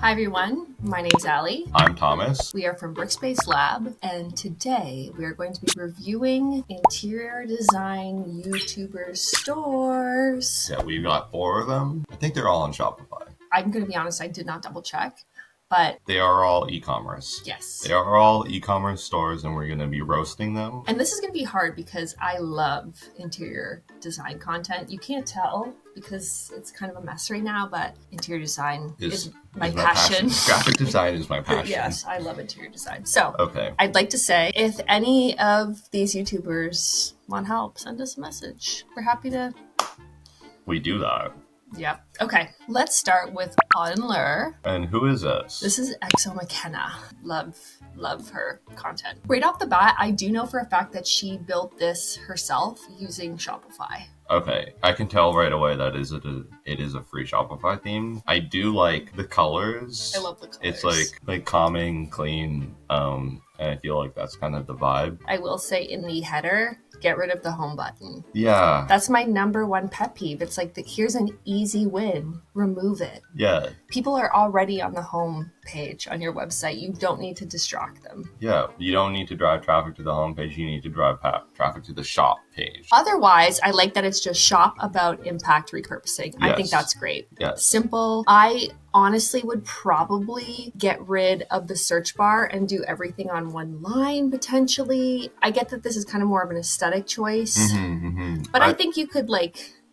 Hi everyone, my name's Allie. I'm Thomas. We are from Brickspace Lab, and today we are going to be reviewing interior design YouTuber stores. Yeah, we've got 4 of them. I think they're all on Shopify. I'm going to be honest, I did not double check, but They are all e-commerce. yes. They are all e-commerce stores, and we're going to be roasting them. And this is going to be hard because I love interior design content. You can't tell because it's kind of a mess right now, but interior design is my passion. Graphic design is my passion. Yes, I love interior design. So Okay. I'd like to say, if any of these YouTubers want help, send us a message. We're happy to. We do that. Yep. Okay, let's start with Lure. And who is this? This is Exo McKenna. Love her content. Right off the bat, I do know for a fact that she built this herself using Shopify. Okay, I can tell right away that it is a free Shopify theme. I do like the colors. I love the colors. It's like calming, clean, and I feel like that's kind of the vibe. I will say in the header, get rid of the home button. Yeah. That's my number one pet peeve. It's like, here's an easy win. Remove it. Yeah. People are already on the home page on your website. You don't need to distract them. Yeah, you don't need to drive traffic to the homepage. You need to drive traffic to the shop page. Otherwise, I like that it's just shop about impact repurposing. I think that's great. Yes. Simple. I honestly would probably get rid of the search bar and do everything on one line potentially. I get that this is kind of more of an aesthetic choice, but I think you could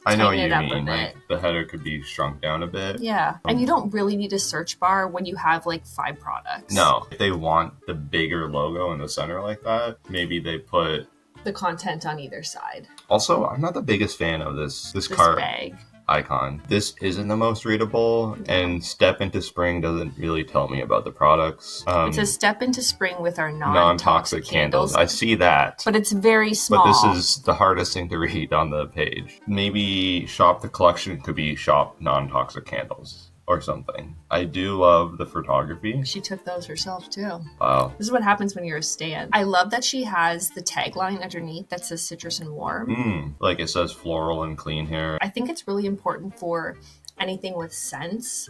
I know what tighten you it up mean. a bit. Like the header could be shrunk down a bit. Yeah. And you don't really need a search bar when you have 5 products. No. If they want the bigger logo in the center like that, maybe they put the content on either side. Also, I'm not the biggest fan of this cart bag icon. This isn't the most readable, and Step into Spring doesn't really tell me about the products. It says step into spring with our non-toxic candles. I see that. But it's very small. But this is the hardest thing to read on the page. Maybe shop the collection could be shop non-toxic candles or something. I do love the photography. She took those herself too. Wow. This is what happens when you're a stan. I love that she has the tagline underneath that says citrus and warm. Like it says floral and clean here. I think it's really important for anything with scents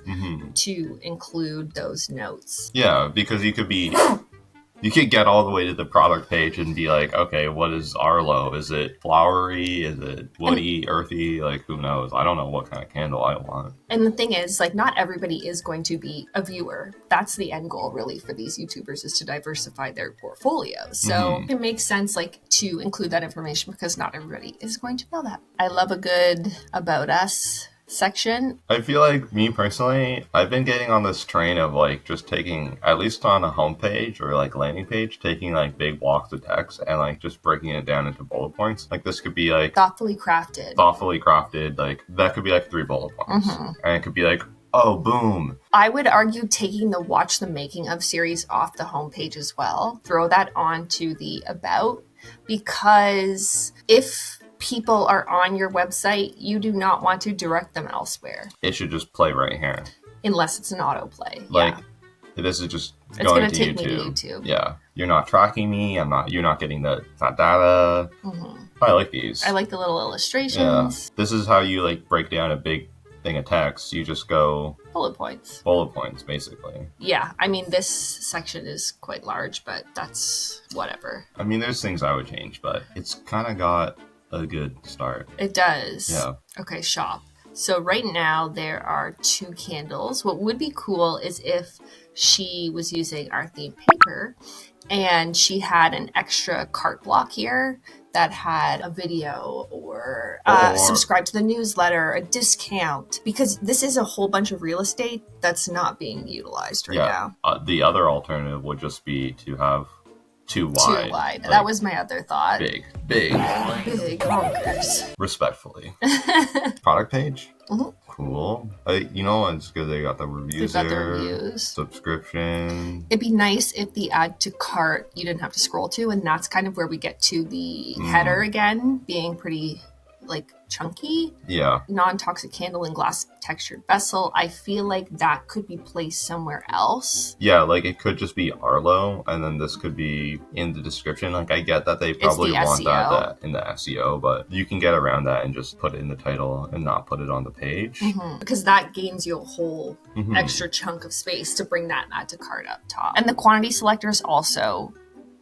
to include those notes. Yeah, because you could get all the way to the product page and be like, okay, what is Arlo? Is it flowery? Is it woody, earthy? Who knows? I don't know what kind of candle I want. And the thing is, not everybody is going to be a viewer. That's the end goal, really, for these YouTubers, is to diversify their portfolio. So it makes sense, to include that information because not everybody is going to know that. I love a good About Us section. I feel like, me personally, I've been getting on this train of just taking, at least on a homepage or landing page, taking big blocks of text and just breaking it down into bullet points. This could be thoughtfully crafted. That could be 3 bullet points. And it could be oh, boom. I would argue taking the Watch the Making of series off the homepage as well. Throw that onto the About, because if people are on your website, you do not want to direct them elsewhere. It should just play right here. Unless it's an autoplay. This is just it's going to take YouTube. Me to YouTube. Yeah. You're not tracking me. You're not getting that data. I like these. I like the little illustrations. Yeah. This is how you break down a big thing of text. You just go bullet points, basically. Yeah, this section is quite large, but that's whatever. There's things I would change, but it's kind of got a good start. It does. Yeah. Okay, shop. So right now there are 2 candles. What would be cool is if she was using our theme paper and she had an extra cart block here that had a video or subscribe to the newsletter, a discount, because this is a whole bunch of real estate that's not being utilized right now. The other alternative would just be to have too wide. That was my other thought. Big honkers. Respectfully. Product page? Cool. It's good they got the reviews They've got the there. reviews. Subscription. It'd be nice if the add to cart you didn't have to scroll to, and that's kind of where we get to the header again, being pretty like chunky. Yeah. Non-toxic candle in glass textured vessel. I feel like that could be placed somewhere else. Yeah, like it could just be Arlo, and then this could be in the description. Like I get that they probably want that in the SEO, but you can get around that and just put it in the title and not put it on the page. Because that gains you a whole extra chunk of space to bring that add to cart up top. And the quantity selector is also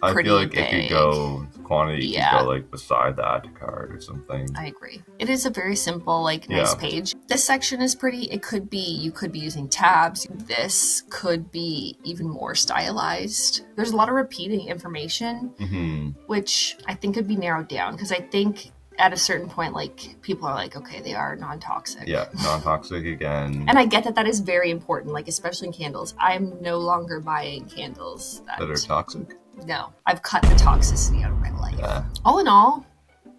I feel like big. it could go, quantity could go like beside the add to cart or something. I agree. It is a very simple, like nice page. This section is pretty. It could be, you could be using tabs. This could be even more stylized. There's a lot of repeating information, which I think could be narrowed down because I think at a certain point, like people are like, okay, they are non-toxic. Yeah, non-toxic again. And I get that is very important, like especially in candles. I'm no longer buying candles that are toxic. No, I've cut the toxicity out of my life. Yeah. All in all,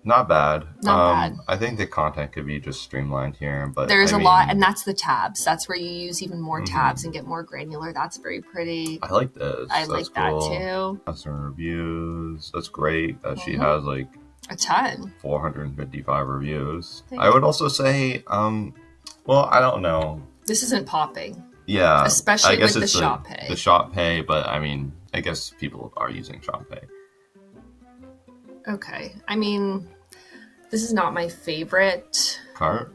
not bad. Not bad. I think the content could be just streamlined here, but there's a lot, and that's the tabs. That's where you use even more tabs and get more granular. That's very pretty. I like this. I like that too. Customer reviews. That's great that she has like a ton. 455 reviews. I would also say, well, I don't know. This isn't popping. Yeah, especially with the Shop Pay. The Shop Pay, but I mean, I guess people are using Shop Pay. Okay, I mean, this is not my favorite cart.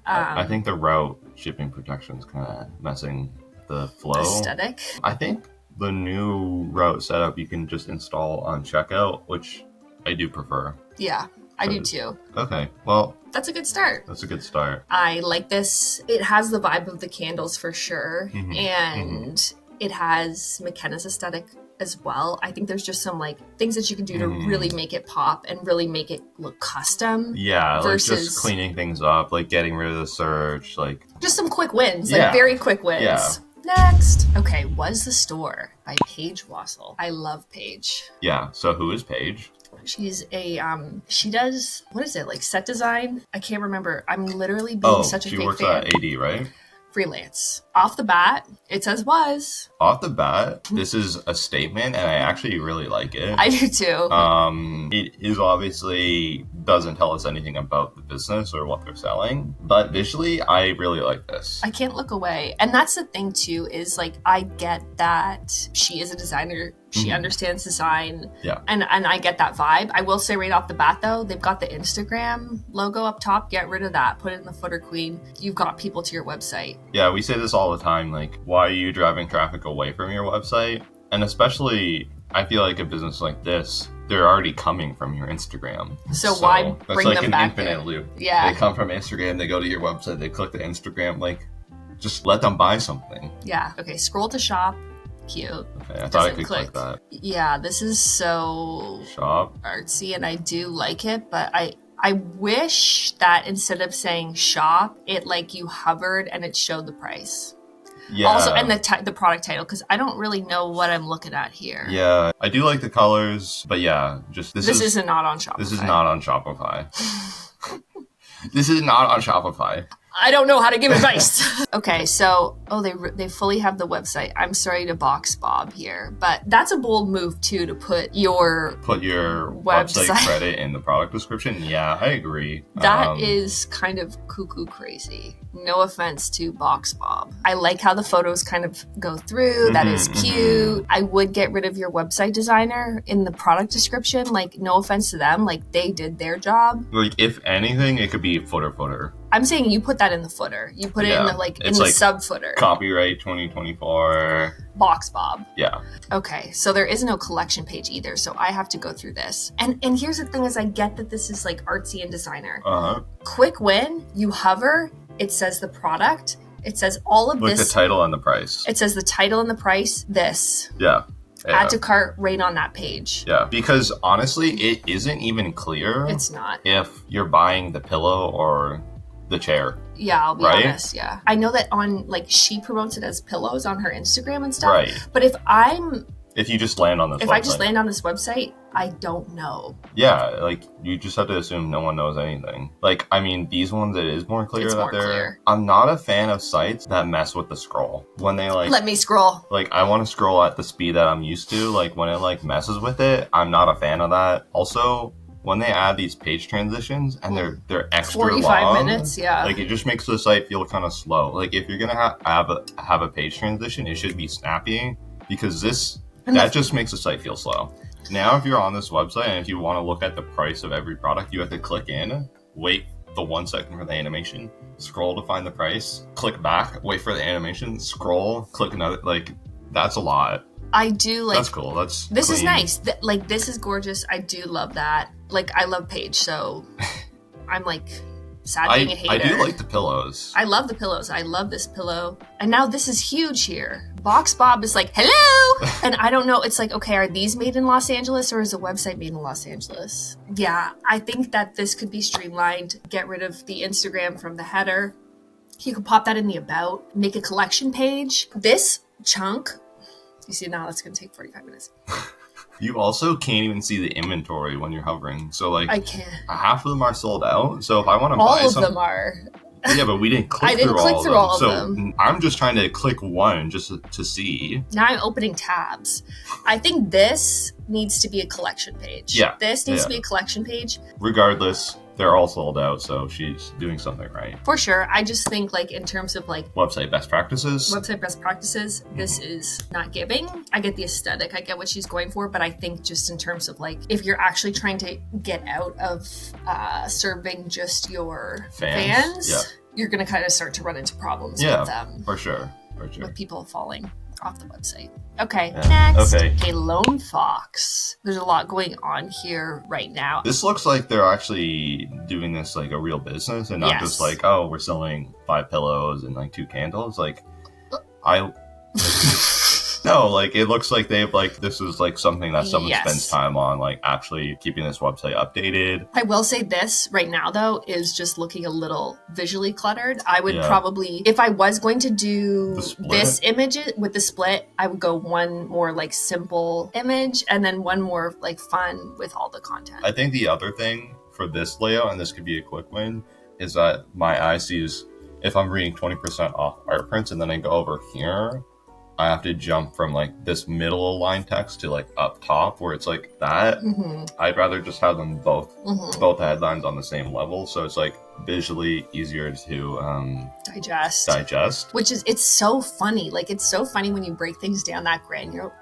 I think the route shipping protection is kind of messing the flow. Aesthetic. I think the new route setup you can just install on checkout, which I do prefer. Yeah. I do too. Okay, well... That's a good start. That's a good start. I like this. It has the vibe of the candles for sure. And it has McKenna's aesthetic as well. I think there's just some like things that you can do to really make it pop and really make it look custom. Yeah, versus like just cleaning things up, like getting rid of the search, like... Just some quick wins, like very quick wins. Yeah. Next. Okay, Was the Store by Paige Wassel. I love Paige. Yeah, so who is Paige? She's a, she does, what is it, like set design? I can't remember. I'm literally being such a fake fan. She works at AD, right? Freelance. Off the bat, it says was. Off the bat, this is a statement, and I actually really like it. I do too. It is obviously doesn't tell us anything about the business or what they're selling, but visually, I really like this. I can't look away. And that's the thing too, is like, I get that she is a designer. She understands design. Yeah. And I get that vibe. I will say right off the bat though, they've got the Instagram logo up top. Get rid of that. Put it in the footer, queen. You've got people to your website. Yeah, we say this all the time. Like, why are you driving traffic away from your website? And especially, I feel like a business like this, they're already coming from your Instagram. So why bring them back? It's like an infinite loop. Yeah. They come from Instagram, they go to your website, they click the Instagram, like, just let them buy something. Yeah. Okay, scroll to shop. Cute. Okay, I thought I could click that. Yeah, this is so shop artsy, and I do like it, but I wish that instead of saying shop, it like you hovered and it showed the price. Yeah. Also, and the product title, because I don't really know what I'm looking at here. Yeah, I do like the colors, but yeah, just this is not on Shopify. This is not on Shopify. This is not on Shopify. I don't know how to give advice. Okay, so, they fully have the website. I'm sorry to box Bob here, but that's a bold move too, to put your website credit in the product description. Yeah, I agree. That is kind of cuckoo crazy. No offense to Box Bob. I like how the photos kind of go through. That is cute. I would get rid of your website designer in the product description. Like, no offense to them. Like, they did their job. Like, if anything, it could be footer. I'm saying you put that in the footer. You put it in the sub footer. Copyright 2024. Box Bob. Yeah. Okay, so there is no collection page either, so I have to go through this. And here's the thing is I get that this is like artsy and designer. Quick win, you hover, it says the product, it says all of this. Like the title and the price. It says the title and the price, this. Yeah. Add to cart right on that page. Yeah, because honestly, it isn't even clear. It's not. If you're buying the pillow or the chair. Yeah, I'll be honest, yeah. I know that she promotes it as pillows on her Instagram and stuff. Right. But if you just land on this website. If I just land on this website, I don't know. Yeah, like, you just have to assume no one knows anything. Like, I mean, these ones, it is more clear that they're... Clear. I'm not a fan of sites that mess with the scroll. When they, like... Let me scroll. Like, I want to scroll at the speed that I'm used to. Like, when it, like, messes with it, I'm not a fan of that. Also... when they add these page transitions and they're extra 45 long, minutes, yeah. like it just makes the site feel kind of slow. Like if you're gonna have a page transition, it should be snappy, because that just makes the site feel slow. Now, if you're on this website and if you want to look at the price of every product, you have to click in, wait the 1 second for the animation, scroll to find the price, click back, wait for the animation, scroll, click another. Like, that's a lot. I do like. That's cool. This clean. Is nice. Like, this is gorgeous. I do love that. Like, I love Paige, so I'm like sad being a hater. I do like the pillows. I love the pillows. I love this pillow. And now this is huge here. Box Bob is like, hello! And I don't know. It's like, okay, are these made in Los Angeles or is the website made in Los Angeles? Yeah, I think that this could be streamlined. Get rid of the Instagram from the header. You could pop that in the about. Make a collection page. This chunk, you see now that's going to take 45 minutes. You also can't even see the inventory when you're hovering. So, like, I can't. Half of them are sold out. So if I want to buy all of something, them are. Yeah, but we didn't click through all of them. So I'm just trying to click one just to see. Now I'm opening tabs. I think this needs to be a collection page. Yeah. This needs to be a collection page. Regardless, they're all sold out, so she's doing something right. For sure. I just think, like, in terms of, like, website best practices, this is not giving. I get the aesthetic. I get what she's going for, but I think just in terms of, like, if you're actually trying to get out of serving just your fans, you're going to kind of start to run into problems with them. For sure. With people falling off the website. Okay, next. Okay, Lone Fox. There's a lot going on here right now. This looks like they're actually doing this like a real business and not just like, oh, we're selling 5 pillows and like 2 candles. Like, no, like it looks like they've like this is like something that someone spends time on, like actually keeping this website updated. I will say this right now though is just looking a little visually cluttered. I would probably, if I was going to do this image with the split, I would go one more like simple image and then one more like fun with all the content. I think the other thing for this layout, and this could be a quick win, is that my eye sees if I'm reading 20% off art prints and then I go over here, I have to jump from like this middle aligned text to like up top where it's like that. Mm-hmm. I'd rather just have them both headlines on the same level, so it's like visually easier to digest. Which is, it's so funny. Like, it's so funny when you break things down that granular.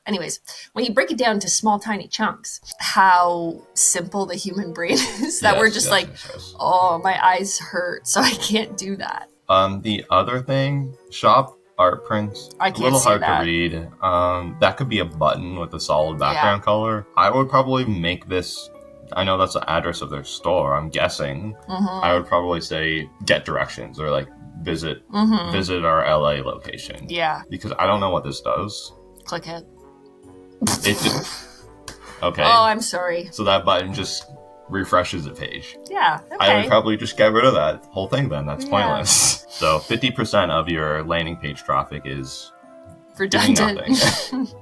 Anyways, when you break it down to small, tiny chunks, how simple the human brain is that we're just oh, my eyes hurt, so I can't do that. The other thing, shop art prints, I can't a little hard that. to read. That could be a button with a solid background color. I would probably make this, I know that's the address of their store, I'm guessing. Mm-hmm. I would probably say get directions or like visit our LA location. Yeah. Because I don't know what this does. Click it. It just, okay. Oh, I'm sorry. So that button just refreshes the page. Yeah, okay. I would probably just get rid of that whole thing then. That's pointless. So 50% of your landing page traffic is redundant.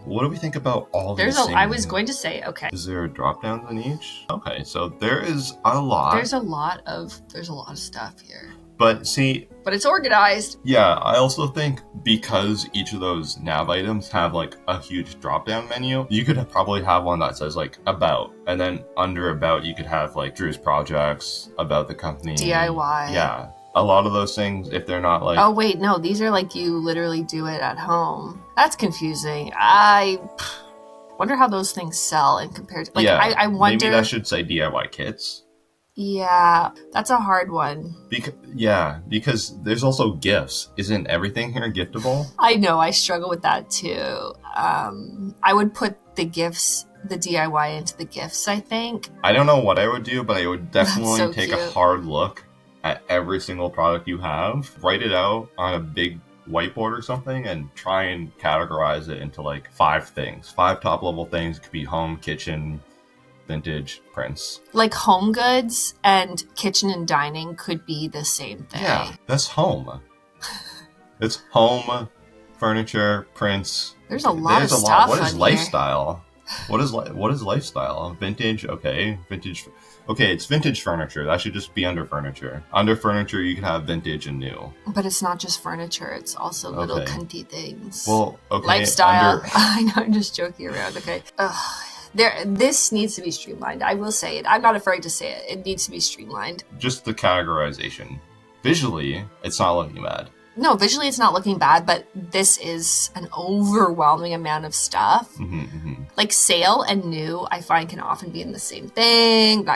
What do we think about all these things? I was going to say, okay. Is there drop downs in each? Okay, so there is a lot. There's a lot of stuff here. But it's organized. Yeah, I also think because each of those nav items have like a huge drop down menu, you could probably have one that says like about, and then under about you could have like Drew's projects, about the company, DIY. Yeah, a lot of those things, if they're not like, oh wait, no, these are like you literally do it at home. That's confusing. I wonder how those things sell and compared to like I wonder. Maybe that should say DIY kits. Yeah, that's a hard one. Because there's also gifts. Isn't everything here giftable? I know, I struggle with that too. I would put the gifts, the DIY into the gifts, I think. I don't know what I would do, but I would definitely take a hard look at every single product you have, write it out on a big whiteboard or something, and try and categorize it into like 5 things. 5 top level things. It could be home, kitchen, vintage, prints. Like home goods and kitchen and dining could be the same thing. Yeah, that's home. It's home, furniture, prints. There's a lot of stuff. What is lifestyle? What is lifestyle? Vintage, okay. Vintage Okay, it's vintage furniture. That should just be under furniture. Under furniture, you can have vintage and new. But it's not just furniture. It's also little cunty things. Well, okay. Lifestyle. I know, I'm just joking around. Okay. This needs to be streamlined. I will say it. I'm not afraid to say it. It needs to be streamlined. Just the categorization. Visually, it's not looking bad. No, visually it's not looking bad, but this is an overwhelming amount of stuff. Like sale and new, I find can often be in the same thing.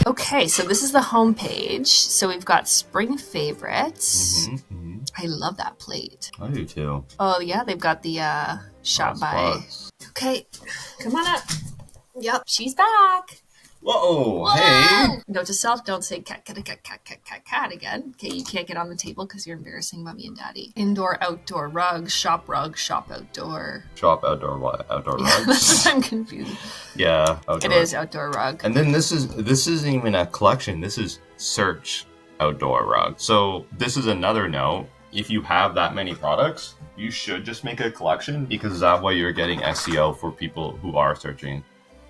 Okay, so this is the home page. So we've got spring favorites. I love that plate. I do too. Oh yeah, they've got the shop by. Okay, come on up. Yep, she's back. Whoa, hey. Note to self, don't say cat again. Okay, you can't get on the table because you're embarrassing mommy and daddy. Indoor, outdoor rugs, shop outdoor. Shop outdoor what? Outdoor rugs? I'm confused. Yeah, outdoor. It is outdoor rug. And then this isn't even a collection. This is search outdoor rug. So this is another note. If you have that many products, you should just make a collection because that way you're getting SEO for people who are searching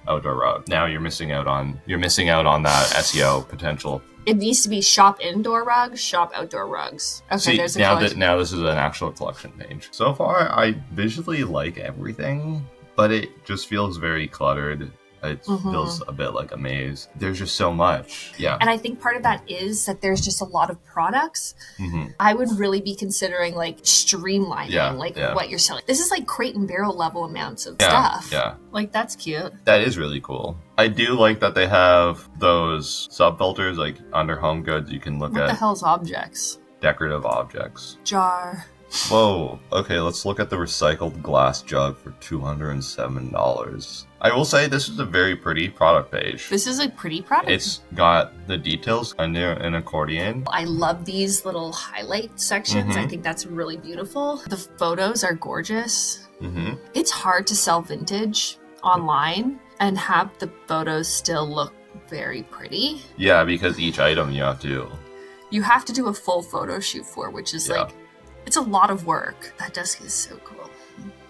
outdoor rug. Now you're missing out on that SEO potential. It needs to be shop indoor rugs, shop outdoor rugs. Okay, see, there's a collection. Now this is an actual collection page. So far, I visually like everything, but it just feels very cluttered. It feels a bit like a maze. There's just so much. Yeah. And I think part of that is that there's just a lot of products. I would really be considering like streamlining what you're selling. This is like crate and barrel level amounts of stuff. Yeah. Like that's cute. That is really cool. I do like that they have those sub filters like under home goods. You can look at. What the hell's objects? Decorative objects. Jar. Whoa. Okay, let's look at the recycled glass jug for $207. I will say this is a very pretty product page. This is a pretty product. It's got the details under an accordion. I love these little highlight sections. I think that's really beautiful. The photos are gorgeous. It's hard to sell vintage online and have the photos still look very pretty. Yeah, because each item you have to do a full photo shoot for, which is like, it's a lot of work. That desk is so cool.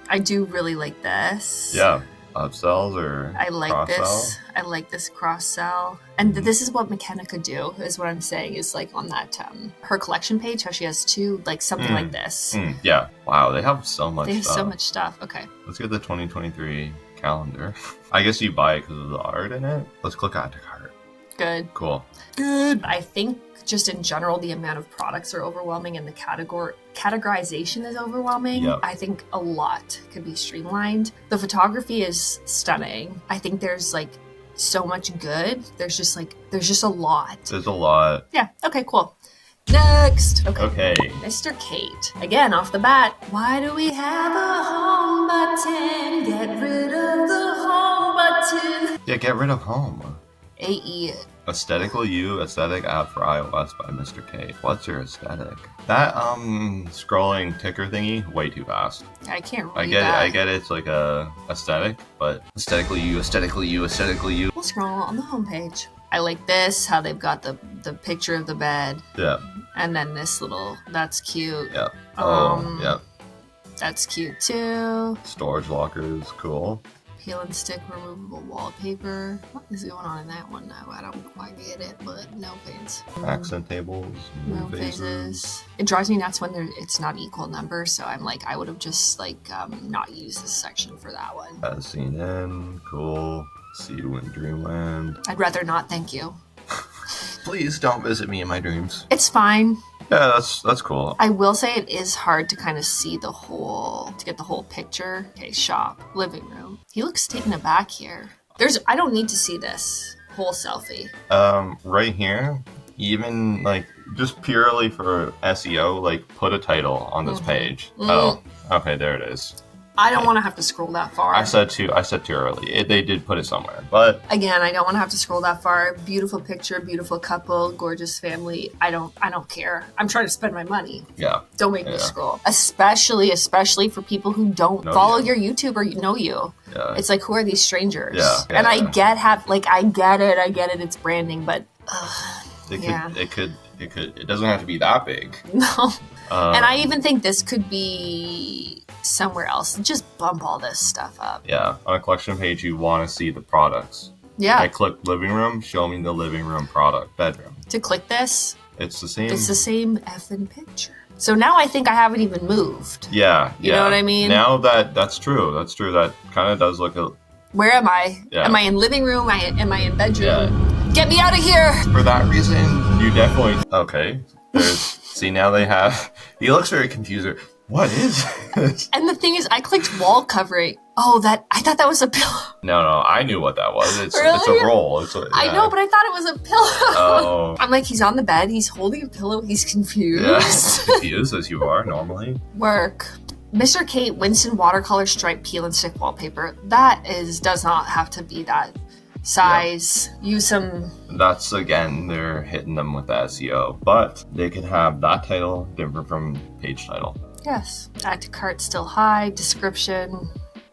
I do really like this. Yeah. Upsells or I like cross-sell? this. I like this cross sell. And this is what McKenna could do, is what I'm saying, is like on that her collection page, how she has two, like something like this. Yeah. Wow, they have so much They have stuff. so much stuff. Okay. Let's get the 2023 calendar. I guess you buy it because of the art in it. Let's click add to cart. Good. Cool. Good. I think just in general, the amount of products are overwhelming and the categorization is overwhelming. Yep. I think a lot could be streamlined. The photography is stunning. I think there's like so much good. There's just a lot. There's a lot. Yeah. Okay, cool. Next. Okay. Mr. Kate. Again, off the bat. Why do we have a home button? Get rid of the home button. Yeah, get rid of home. AE. Aesthetical You aesthetic app for iOS by Mr. K. What's your aesthetic? That scrolling ticker thingy, way too fast. I can't read that. I get it's like a aesthetic, but aesthetically you. We'll scroll on the homepage. I like this, how they've got the picture of the bed. Yeah. And then this little, that's cute. Yeah. Yeah. That's cute too. Storage lockers, cool. Peel and stick removable wallpaper. What is going on in that one now? I don't quite get it, but no thanks. Accent tables, no phases. It drives me nuts when it's not equal numbers, so I'm like, I would have just not used this section for that one. As seen in, cool. See you in dreamland. I'd rather not, thank you. Please don't visit me in my dreams. It's fine. Yeah, that's cool. I will say it is hard to kind of see to get the whole picture. Okay, shop, living room. He looks taken aback here. I don't need to see this whole selfie. Right here, even just purely for SEO, put a title on this page. Oh, okay, there it is. I don't want to have to scroll that far. I said too early. They did put it somewhere, but again, I don't want to have to scroll that far. Beautiful picture, beautiful couple, gorgeous family. I don't care. I'm trying to spend my money. Yeah. Don't make me scroll. Especially for people who don't follow your YouTube or know you. Yeah. It's like, who are these strangers? Yeah. And I get it. It's branding, but it doesn't have to be that big. No. And I even think this could be somewhere else. Just bump all this stuff up. Yeah, on a collection page, you want to see the products. Yeah. I click living room, show me the living room product, bedroom. To click this, it's the same. It's the same effing picture. So now I think I haven't even moved. Yeah. You know what I mean? Now that's true. That's true. That kind of does look Where am I? Yeah. Am I in living room? Am I in bedroom? Yeah. Get me out of here! For that reason, you definitely... Okay. See, now they have... He looks very confused. What is this? And the thing is, I clicked wall covering. Oh, I thought that was a pillow. No, I knew what that was. It's Really? It's a roll. I know, but I thought it was a pillow. Oh. I'm like, he's on the bed. He's holding a pillow. He's confused. Yeah, confused as you are normally. Work. Mr. Kate Winston watercolor stripe peel and stick wallpaper. That does not have to be that size. Yep. Use some... That's, again, they're hitting them with the SEO. But they can have that title different from page title. Yes. Add to cart still high. Description,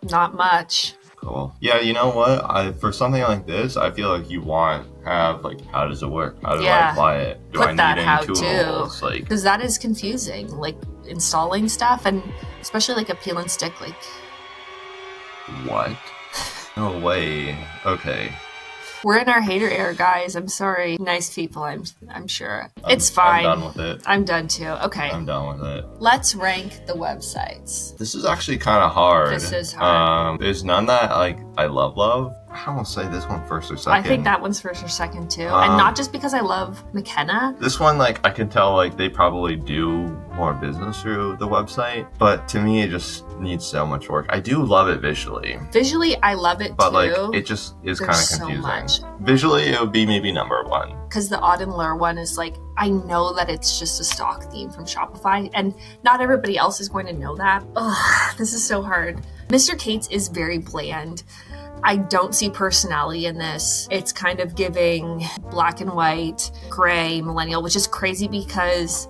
not much. Cool. Yeah, you know what? For something like this, I feel like you want to have, like, how does it work? How do I apply it? Do I need any tools? Because that is confusing. Like, installing stuff, and especially, like, a peel and stick, like... What? No way. Okay. We're in our hater era, guys. I'm sorry. Nice people, I'm sure. It's fine. I'm done with it. I'm done too. Okay. I'm done with it. Let's rank the websites. This is actually kind of hard. This is hard. There's none that, like, I love. I won't say this one first or second. I think that one's first or second too. And not just because I love McKenna. This one, like, I can tell, like, they probably do more business through the website. But to me, it just needs so much work. I do love it visually. Visually, I love it but, too. But, like, it just is kind of confusing. So much. Visually, it would be maybe number one. Because the Odd and Lure one is like, I know that it's just a stock theme from Shopify. And not everybody else is going to know that. Ugh, this is so hard. Mr. Kate's is very bland. I don't see personality in this. It's kind of giving black and white, gray, millennial, which is crazy because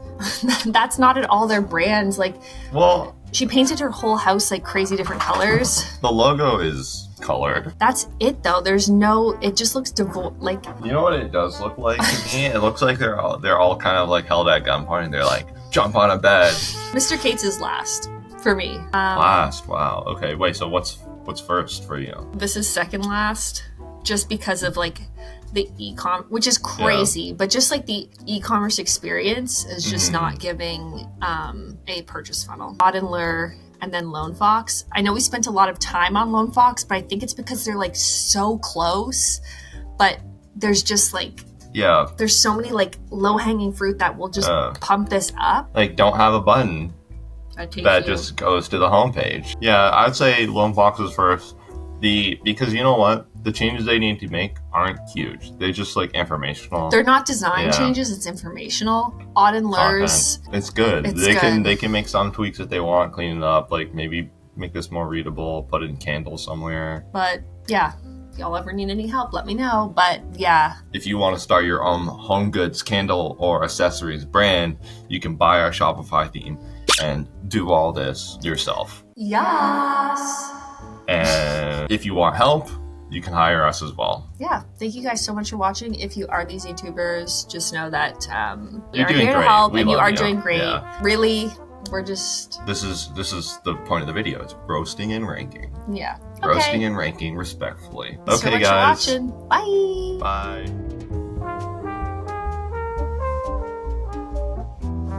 that's not at all their brands. Like, well, she painted her whole house like crazy different colors. The logo is colored. That's it though. There's no, it just looks like. You know what it does look like to me? It looks like they're all kind of like held at gunpoint and they're like, jump on a bed. Mr. Kate's is last for me. Last, wow. Okay, wait, so what's first for you? This is second last, just because of like the e-com, which is crazy, but just like the e-commerce experience is just not giving a purchase funnel. Odd and Lure, and then Lone Fox. I know we spent a lot of time on Lone Fox, but I think it's because they're like so close, but there's just like, there's so many like low-hanging fruit that will just pump this up. Like, don't have a button that just goes to the homepage. Yeah, I'd say Lone Fox is first. Because you know what? The changes they need to make aren't huge. They're just like informational. They're not design changes, it's informational. Odd and Lure's. It's good. They can make some tweaks if they want, clean it up, like maybe make this more readable, put it in Candle somewhere. But yeah. If y'all ever need any help, let me know. But yeah. If you want to start your own home goods, candle, or accessories brand, you can buy our Shopify theme and do all this yourself. Yes. And if you want help, you can hire us as well. Yeah. Thank you guys so much for watching. If you are these YouTubers, just know that you're doing here to great. help, we and you are you. doing great. Yeah. Really, we're just... This is the point of the video. It's roasting and ranking. Yeah. Roasting and ranking respectfully. Thanks okay, so much guys. for watching. Bye. Bye.